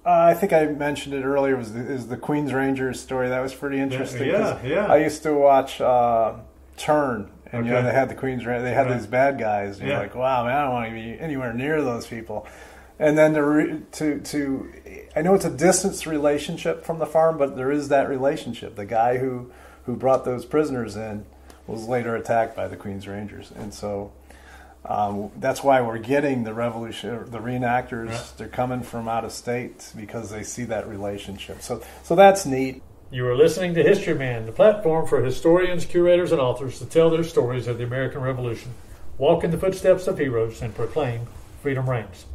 I think I mentioned it earlier. Is the Queen's Rangers story that was pretty interesting? Yeah. I used to watch Turn, and you know they had the Queen's Rangers. They had these bad guys. And you're like, wow, man, I don't want to be anywhere near those people. And then to I know it's a distance relationship from the farm, but there is that relationship. The guy who brought those prisoners in was later attacked by the Queen's Rangers, and so. That's why we're getting the reenactors. Right. They're coming from out of state because they see that relationship. So that's neat. You are listening to Historyman, the platform for historians, curators, and authors to tell their stories of the American Revolution, walk in the footsteps of heroes, and proclaim freedom reigns.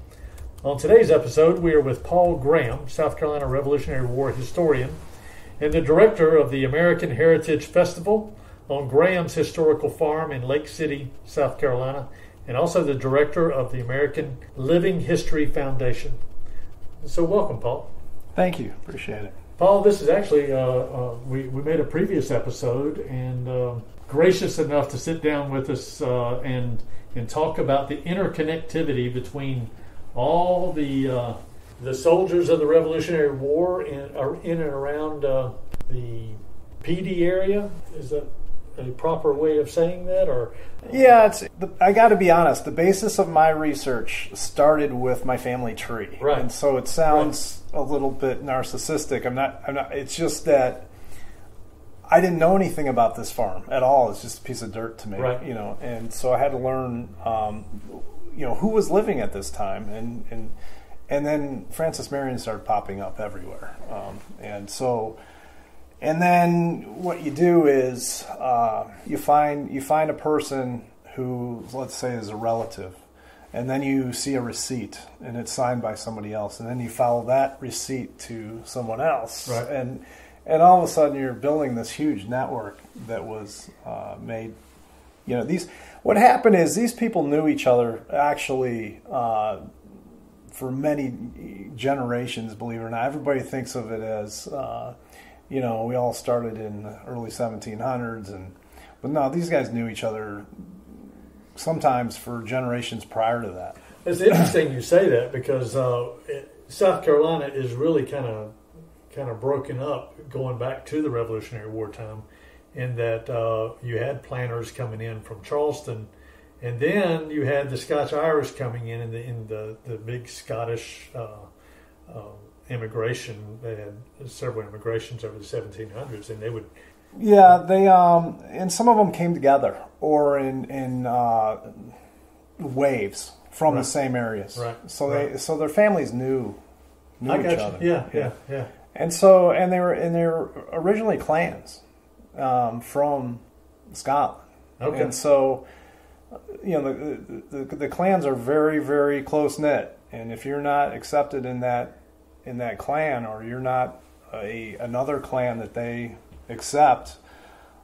On today's episode, we are with Paul Graham, South Carolina Revolutionary War historian, and the director of the American Heritage Festival on Graham's historical farm in Lake City, South Carolina, and also the director of the American Living History Foundation. So welcome, Paul. Thank you. Appreciate it. Paul, this is actually, we made a previous episode, and gracious enough to sit down with us and talk about the interconnectivity between all the soldiers of the Revolutionary War in and around the PD area. Is that a proper way of saying that, or? Yeah, I got to be honest. The basis of my research started with my family tree, right? And so it sounds a little bit narcissistic. I'm not. It's just that I didn't know anything about this farm at all. It's just a piece of dirt to me, right? You know, and so I had to learn, who was living at this time, and then Francis Marion started popping up everywhere, And then what you do is you find a person who, let's say, is a relative, and then you see a receipt, and it's signed by somebody else, and then you follow that receipt to someone else, right. and all of a sudden you're building this huge network that was made. You know, what happened is these people knew each other actually for many generations. Believe it or not, everybody thinks of it as. We all started in the early 1700s, but no, these guys knew each other sometimes for generations prior to that. It's interesting you say that because South Carolina is really kind of broken up going back to the Revolutionary War time, in that you had planters coming in from Charleston, and then you had the Scotch-Irish coming in the big Scottish immigration. They had several immigrations over the 1700s, and they would. Yeah, they and some of them came together or in waves from the same areas. Right. So their families knew each other. Yeah. And they were originally clans from Scotland. Okay. And so the clans are very, very close knit, and if you're not accepted in that clan, or you're not another clan that they accept.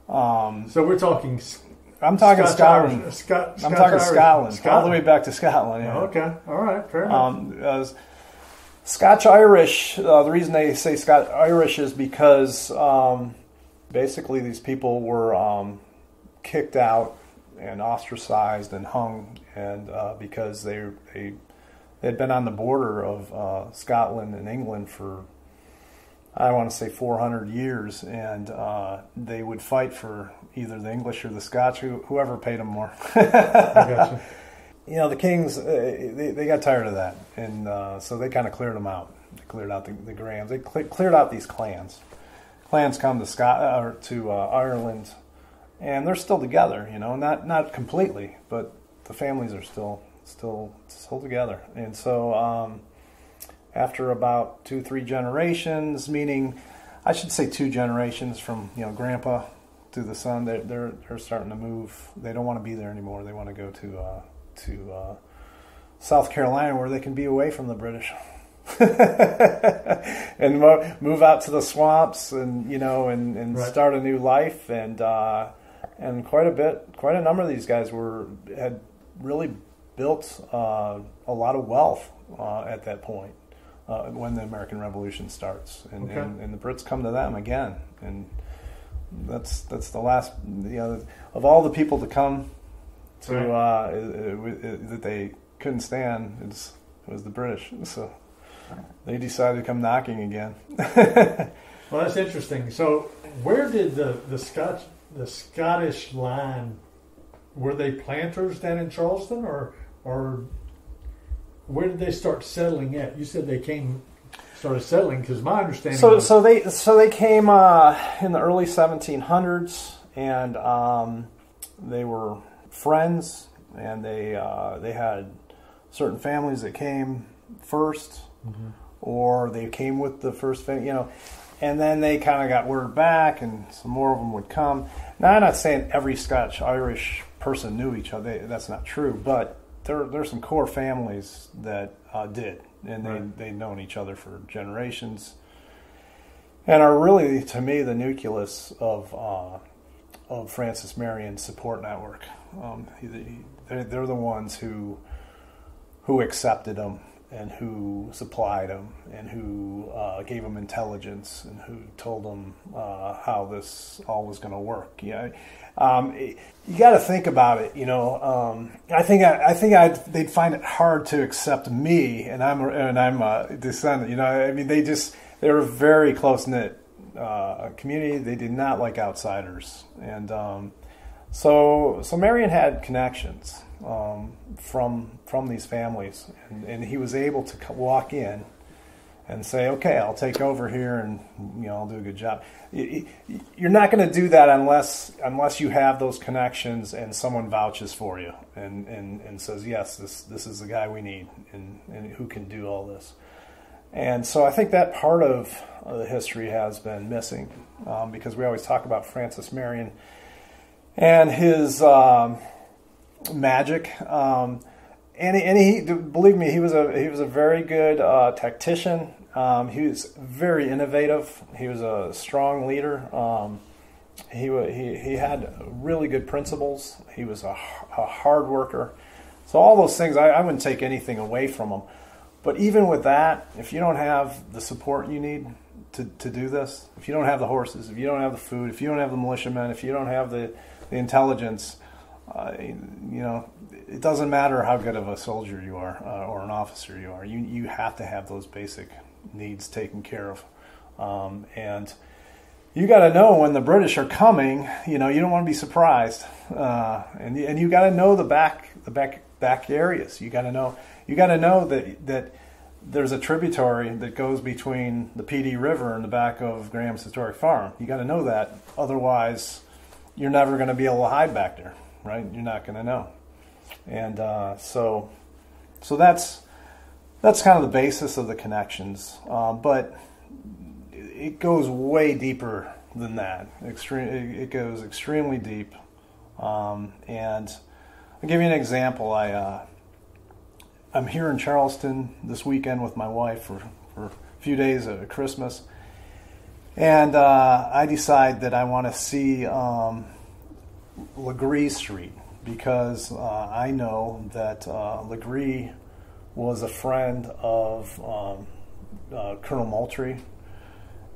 So we're talking. I'm talking Scotland. I'm talking Scotland, all the way back to Scotland. Yeah. Okay, all right, fair enough. Scotch-Irish. The reason they say Scotch-Irish is because basically these people were kicked out and ostracized and hung, and because they'd been on the border of Scotland and England for, I want to say, 400 years, and they would fight for either the English or the Scotch, whoever paid them more. I gotcha. The kings, they got tired of that, and so they kind of cleared them out. They cleared out the Grahams. They cleared out these clans. Clans come to Ireland, and they're still together. Not completely, but the families are still together. And so after about 2-3 generations, meaning I should say 2 generations from grandpa to the son, they're starting to move. They don't want to be there anymore. They want to go to South Carolina, where they can be away from the British. And move out to the swamps and right. start a new life, and quite a number of these guys had really built a lot of wealth at that point when the American Revolution starts, and the Brits come to them again, and that's the last of all the people to come to right. that they couldn't stand. It was the British. So they decided to come knocking again. Well, that's interesting. So, where did the Scottish line? Were they planters down in Charleston, or where did they start settling at? You said they started settling, because my understanding. So they came in the early 1700s, and they were friends, and they had certain families that came first, or they came with the first family, and then they kind of got word back, and some more of them would come. Now, I'm not saying every Scotch-Irish person knew each other. That's not true, but there's some core families that did, and they'd known each other for generations, and are really, to me, the nucleus of Francis Marion's support network. They're the ones who accepted him, and who supplied him, and who gave him intelligence, and who told him how this all was going to work. You got to think about it. I think they'd find it hard to accept me, and I'm a descendant. I mean, they were a very close knit community. They did not like outsiders, and so Marion had connections from these families, and he was able to walk in and say, okay, I'll take over here, and I'll do a good job. You're not going to do that unless you have those connections and someone vouches for you and says, yes, this is the guy we need, and who can do all this. And so I think that part of the history has been missing, because we always talk about Francis Marion and his magic, and he, believe me, he was a very good tactician. He was very innovative. He was a strong leader. He had really good principles. He was a hard worker. So all those things, I wouldn't take anything away from him. But even with that, if you don't have the support you need to do this, if you don't have the horses, if you don't have the food, if you don't have the militiamen, if you don't have the intelligence, it doesn't matter how good of a soldier you are or an officer you are. You have to have those basic needs taken care of, and you got to know when the British are coming. You don't want to be surprised, and you got to know the back areas. You got to know that there's a tributary that goes between the PD River and the back of Graham's Historic Farm. You got to know that, otherwise you're never going to be able to hide back there, right? You're not going to know. And so that's kind of the basis of the connections. But it goes way deeper than that. It goes extremely deep. And I'll give you an example. I'm here in Charleston this weekend with my wife for a few days at Christmas. And I decide that I want to see Legree Street, because I know that Legree was a friend of Colonel Moultrie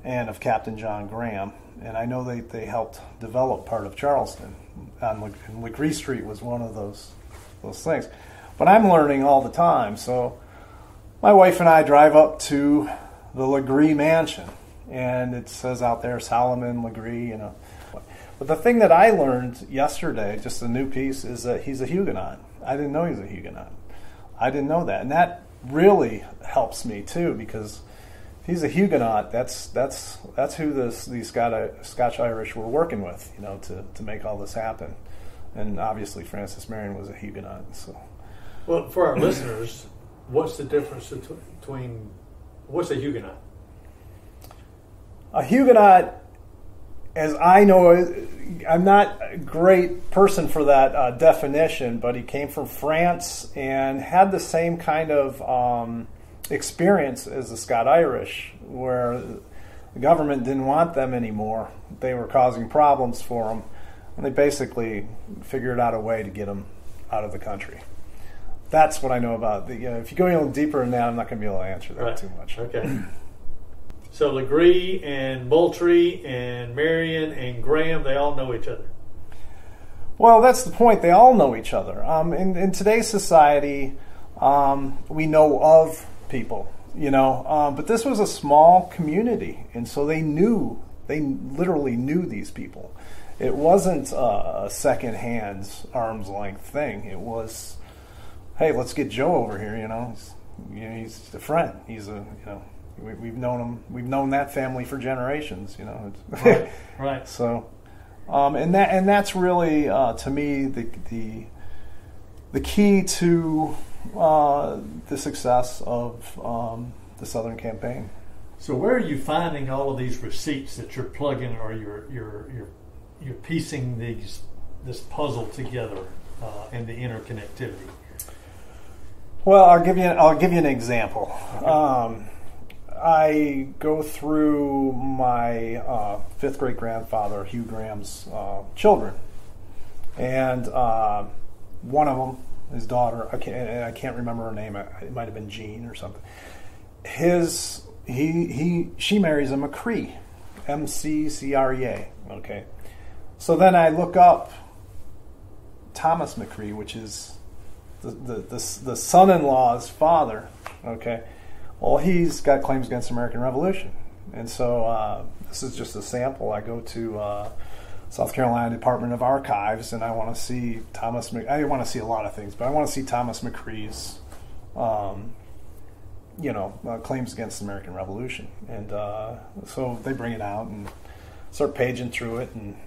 and of Captain John Graham, and I know they helped develop part of Charleston. And Legree Street was one of those things. But I'm learning all the time, so my wife and I drive up to the Legree Mansion, and it says out there Solomon Legree, But the thing that I learned yesterday, just a new piece, is that he's a Huguenot. I didn't know he was a Huguenot. I didn't know that, and that really helps me too, because if he's a Huguenot, that's who these Scotch-Irish were working with, to make all this happen. And obviously Francis Marion was a Huguenot. So, well, for our listeners, what's the difference between what's a Huguenot? A Huguenot, as I know, I'm not a great person for that definition, but he came from France and had the same kind of experience as the Scot-Irish, where the government didn't want them anymore. They were causing problems for them, and they basically figured out a way to get them out of the country. That's what I know about the. If you go a little deeper in that, I'm not going to be able to answer that too much. Okay. So Legree and Moultrie and Marion and Graham, they all know each other. Well, that's the point. They all know each other. In today's society, we know of people. But this was a small community, and so they literally knew these people. It wasn't a second-hand, arm's-length thing. It was, hey, let's get Joe over here. He's a friend. We've known him. We've known that family for generations. Right. So, and that's really to me the key to the success of the Southern Campaign. So, where are you finding all of these receipts that you're plugging, or you're piecing this puzzle together and the interconnectivity? Well, I'll give you an example. Okay. I go through my fifth great grandfather Hugh Graham's children, and one of them, his daughter, I can't remember her name. It might have been Jean or something. She marries a McCree, McCrea. Okay, so then I look up Thomas McCree, which is the son-in-law's father. Okay, well, he's got claims against the American Revolution, and so this is just a sample. I go to South Carolina Department of Archives, and I want to see I want to see a lot of things, but I want to see Thomas McCree's, claims against the American Revolution. And so they bring it out and start paging through it, and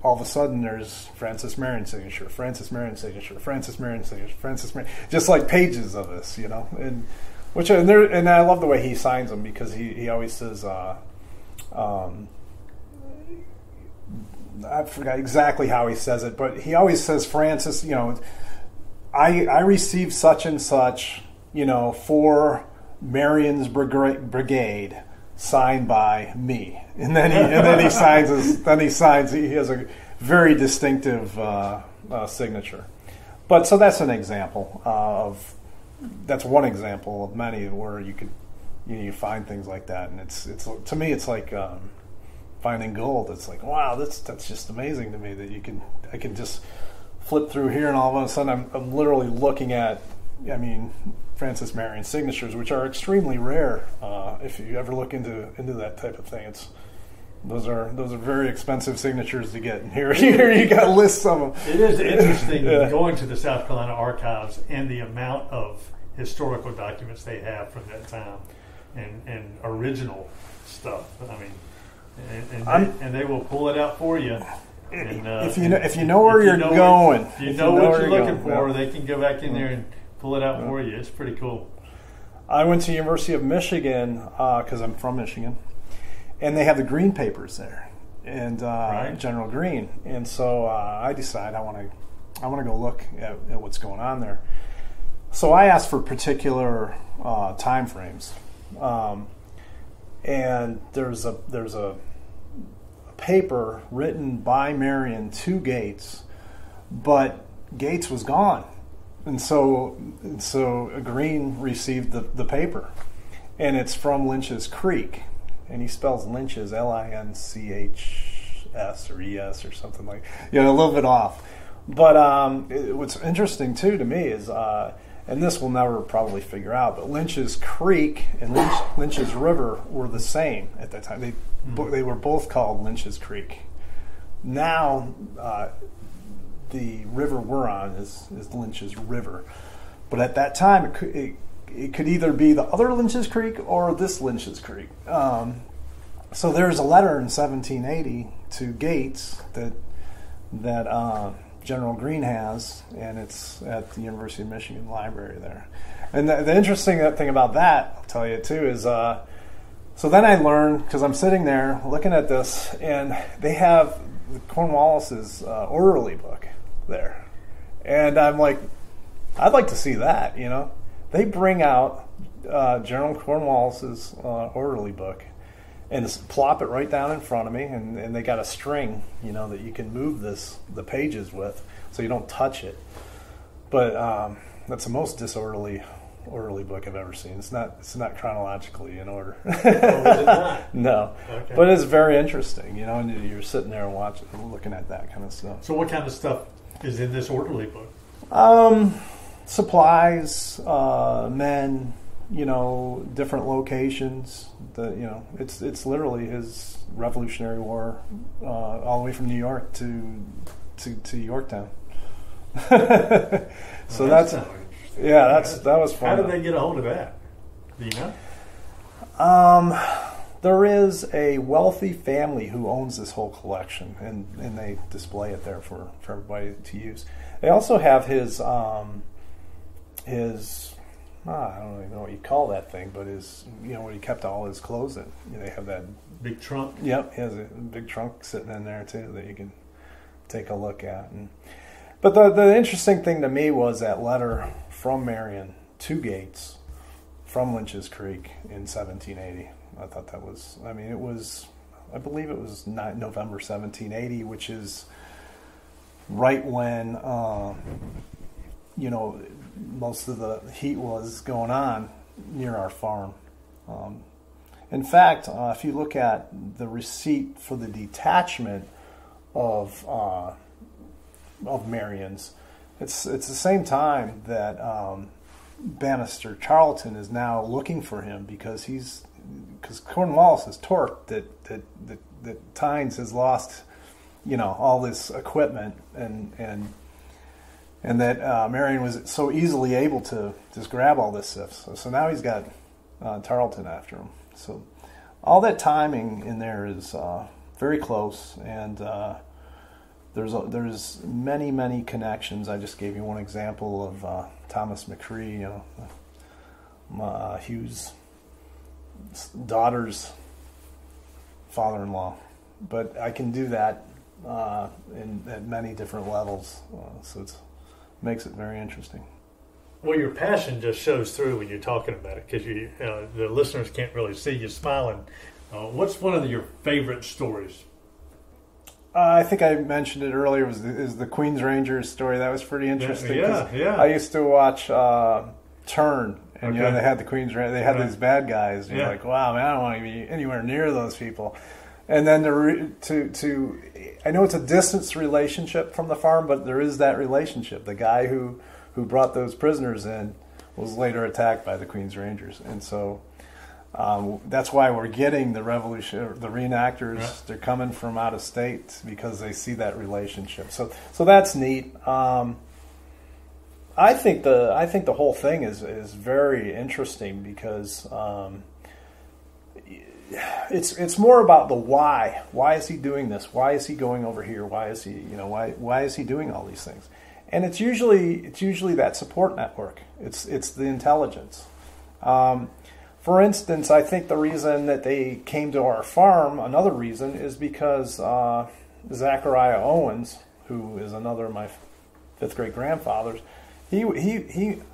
all of a sudden there's Francis Marion's signature, Francis Marion's signature, Francis Marion's signature, Francis Marion, just like pages of this, and I love the way he signs them, because he always says, I forgot exactly how he says it, but he always says, Francis, I received such and such, for Marion's brigade, signed by me, and then he signs. He has a very distinctive signature. But so that's an example that's one example of many where you find things like that, and it's to me it's like finding gold. It's like, wow, that's just amazing to me that I can just flip through here, and all of a sudden I'm literally looking at, Francis Marion signatures, which are extremely rare. If you ever look into that type of thing, those are very expensive signatures to get. And here you got lists of them. It is interesting going to the South Carolina Archives and the amount of historical documents they have from that time, and original stuff. And they will pull it out for you. And, if you know where you're going, if you know what you're looking for, they can go back in there and pull it out for you. It's pretty cool. I went to the University of Michigan because I'm from Michigan, and they have the Green papers there, and General Green, and so I decide I want to go look at what's going on there. So I asked for particular time frames, and there's a paper written by Marion to Gates, but Gates was gone. And so Green received the paper, and it's from Lynch's Creek, and he spells Lynch's Linchs or ES or something like, a little bit off. But what's interesting too to me is, and this we'll never probably figure out, but Lynch's Creek and Lynch's River were the same at that time. They were both called Lynch's Creek. Now, the river we're on is Lynch's River, but at that time it could either be the other Lynch's Creek or this Lynch's Creek. So there's a letter in 1780 to Gates that General Green has, and it's at the University of Michigan library there. And the interesting thing about that, I'll tell you too, is so then I learned, because I'm sitting there looking at this, and they have Cornwallis's orderly book there, and I'm like, I'd like to see that. They bring out General Cornwallis's orderly book and plop it right down in front of me, and they got a string, that you can move the pages with, so you don't touch it. But that's the most disorderly book I've ever seen. It's not chronologically in order. Oh, is it not? No, okay. But it's very interesting, and you're sitting there and looking at that kind of stuff. So what kind of stuff is in this orderly book? Supplies, men, different locations. It's literally his Revolutionary War, all the way from New York to Yorktown. So that was fun. How did they get a hold of that? Do you know? There is a wealthy family who owns this whole collection, and they display it there for everybody to use. They also have his I don't even know what you call that thing, but where he kept all his clothes in. They have that big trunk. Yep, he has a big trunk sitting in there too that you can take a look at. But the interesting thing to me was that letter from Marion to Gates from Lynch's Creek in 1780. I thought that was, I believe it was November 1780, which is right when, most of the heat was going on near our farm. In fact, if you look at the receipt for the detachment of Marion's, it's the same time that Bannister Charlton is now looking for him because Cornwallis is torqued that Tynes has lost, all this equipment and that Marion was so easily able to just grab all this stuff. So now he's got Tarleton after him. So all that timing in there is very close, and there's many connections. I just gave you one example of Thomas McCree, Hugh's daughter's father-in-law, but I can do that at many different levels, so it makes it very interesting. Well, your passion just shows through when you're talking about it, because the listeners can't really see you smiling. What's one of your favorite stories? I think I mentioned it earlier. Is the Queen's Rangers story. That was pretty interesting. Yeah. I used to watch Turn, and they had the Queen's Rangers. They had these bad guys. And you're like, wow, man, I don't want to be anywhere near those people. And then to I know it's a distance relationship from the farm, but there is that relationship. The guy who brought those prisoners in was later attacked by the Queen's Rangers, and so that's why we're getting the reenactors. Yeah. They're coming from out of state because they see that relationship. So that's neat. I think the whole thing is very interesting because it's more about the why. Why is he doing this? Why is he going over here? Why is he why is he doing all these things? And it's usually that support network. It's the intelligence. For instance, I think the reason that they came to our farm, another reason, is because Zachariah Owens, who is another of my fifth great grandfathers, he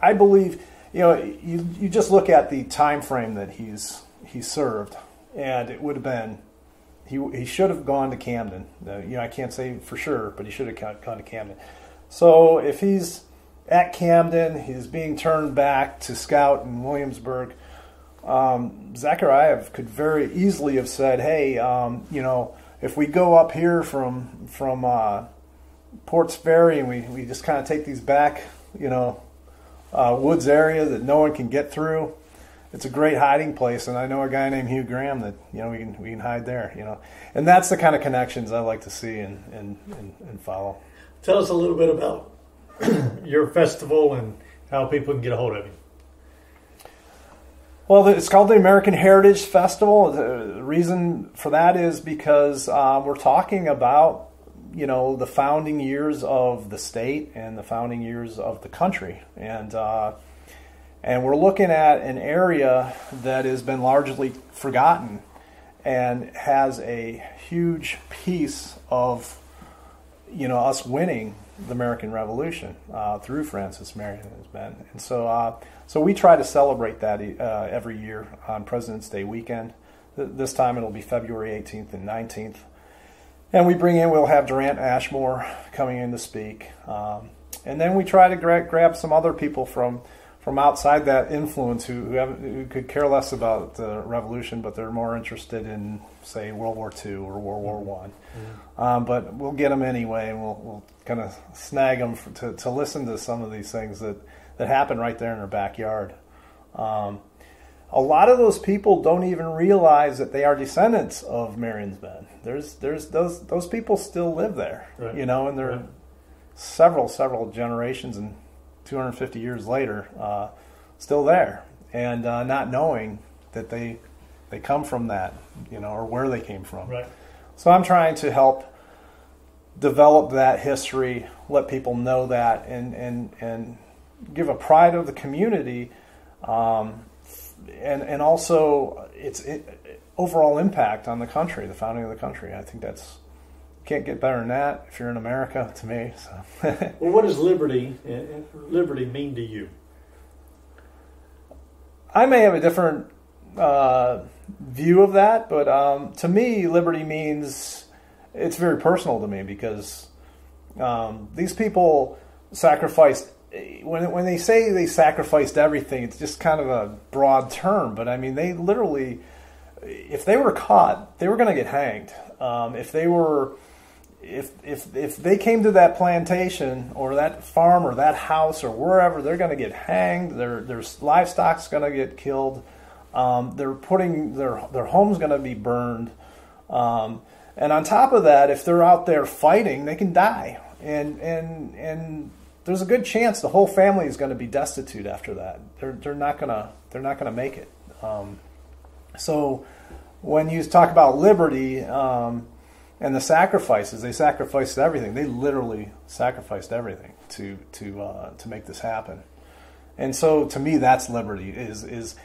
I believe, you just look at the time frame that he served, and it would have been he should have gone to Camden. I can't say for sure, but he should have gone to Camden. So if he's at Camden, he's being turned back to scout in Williamsburg. Zachariah could very easily have said, "Hey, if we go up here from Ports Ferry and we just kind of take these back, woods area that no one can get through, it's a great hiding place, and I know a guy named Hugh Graham that we can hide there, and that's the kind of connections I like to see and follow." Tell us a little bit about your festival and how people can get a hold of you. Well, it's called the American Heritage Festival. The reason for that is because we're talking about, the founding years of the state and the founding years of the country. And we're looking at an area that has been largely forgotten and has a huge piece of, us winning the American Revolution through Francis Marion has been. And so we try to celebrate that every year on President's Day weekend. This time it'll be February 18th and 19th. And we'll have Durant Ashmore coming in to speak. And then we try to grab some other people from outside that influence who could care less about the Revolution, but they're more interested in, say, World War II or World War I. Mm-hmm. But we'll get them anyway, and we'll kind of snag them to listen to some of these things that happen right there in our backyard. a lot of those people don't even realize that they are descendants of Marion's men. There's those people still live there, Right. And they're several generations and 250 years later, still there, and not knowing that they come from that, or where they came from. Right. So I'm trying to help develop that history, let people know that, and give a pride of the community, and also its overall impact on the country, the founding of the country. I think that's can't get better than that if you're in America, to me. So. Well, what does liberty mean to you? I may have a different view of that, but to me, liberty means it's very personal to me because these people sacrificed. When they say they sacrificed everything, it's just kind of a broad term. But I mean, they literally, if they were caught, they were going to get hanged. If they came to that plantation or that farm or that house or wherever, they're going to get hanged. Their livestock's going to get killed. They're putting their home's going to be burned. And on top of that, if they're out there fighting, they can die. And there's a good chance the whole family is going to be destitute after that. They're not gonna make it. So when you talk about liberty and the sacrifices, they sacrificed everything. They literally sacrificed everything to make this happen. And so to me, that's liberty is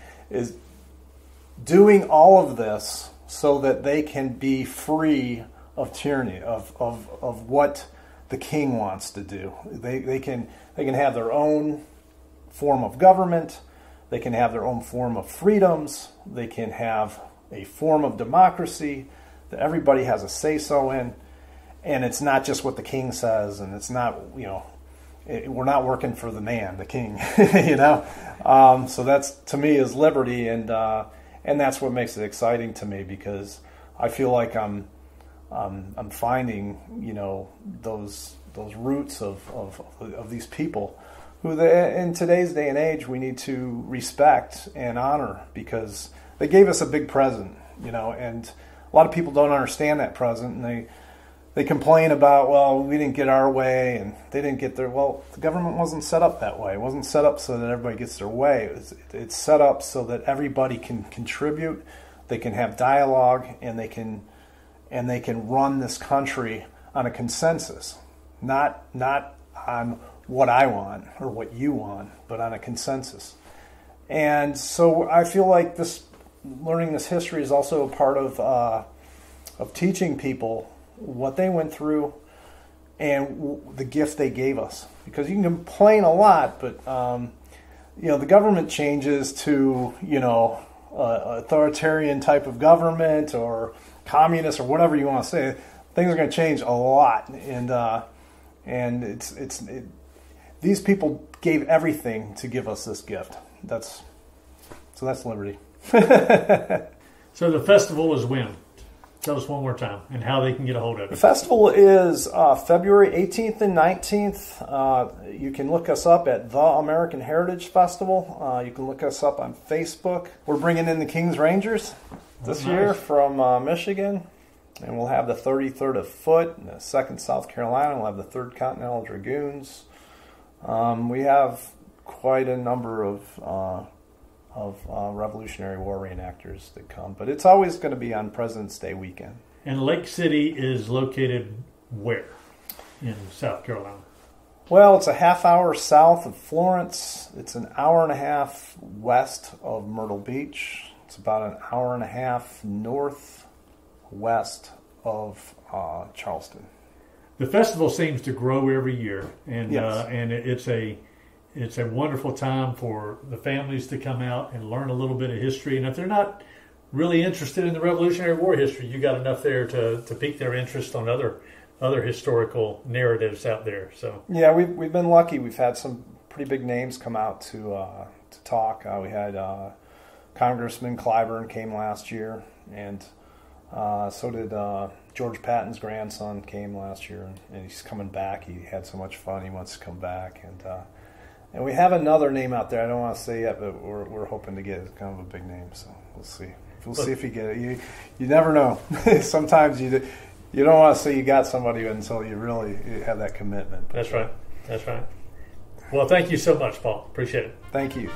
doing all of this so that they can be free of tyranny, of what the king wants to do. They can have their own form of government. They can have their own form of freedoms. They can have a form of democracy that everybody has a say-so in. And it's not just what the king says, and it's not, we're not working for the man, the king, So that's, to me, is liberty, and that's what makes it exciting to me, because I feel like I'm finding, those roots of these people who in today's day and age we need to respect and honor, because they gave us a big present, and a lot of people don't understand that present, and they complain about, well, we didn't get our way and they didn't get their. Well, the government wasn't set up that way. It wasn't set up so that everybody gets their way. It's set up so that everybody can contribute, they can have dialogue, and they can run this country on a consensus, not on what I want or what you want, but on a consensus. And so I feel like learning this history is also a part of teaching people what they went through and the gift they gave us. Because you can complain a lot, but the government changes to authoritarian type of government or communist or whatever you want to say. Things are going to change a lot, and these people gave everything to give us this gift. That's liberty. So the festival is when? Tell us one more time and how they can get a hold of it. The festival is February 18th and 19th. You can look us up at The American Heritage Festival. You can look us up on Facebook. We're bringing in the Kings Rangers this year from Michigan. And we'll have the 33rd of Foot, and the 2nd South Carolina. We'll have the 3rd Continental Dragoons. We have quite a number of Revolutionary War reenactors that come, but it's always going to be on President's Day weekend. And Lake City is located where in South Carolina? Well, it's a half hour south of Florence. It's an hour and a half west of Myrtle Beach. It's about an hour and a half northwest of Charleston. The festival seems to grow every year, and yes. And it's a wonderful time for the families to come out and learn a little bit of history. And if they're not really interested in the Revolutionary War history, you got enough there to pique their interest on other historical narratives out there. So yeah, we've been lucky. We've had some pretty big names come out to talk. We had Congressman Clyburn came last year, and so did George Patton's grandson came last year, and he's coming back. He had so much fun. He wants to come back, and And we have another name out there. I don't want to say yet, but we're hoping to get kind of a big name. So we'll see. We'll see if you get it. You never know. Sometimes you don't want to say you got somebody until you really have that commitment. That's right. That's right. Well, thank you so much, Paul. Appreciate it. Thank you.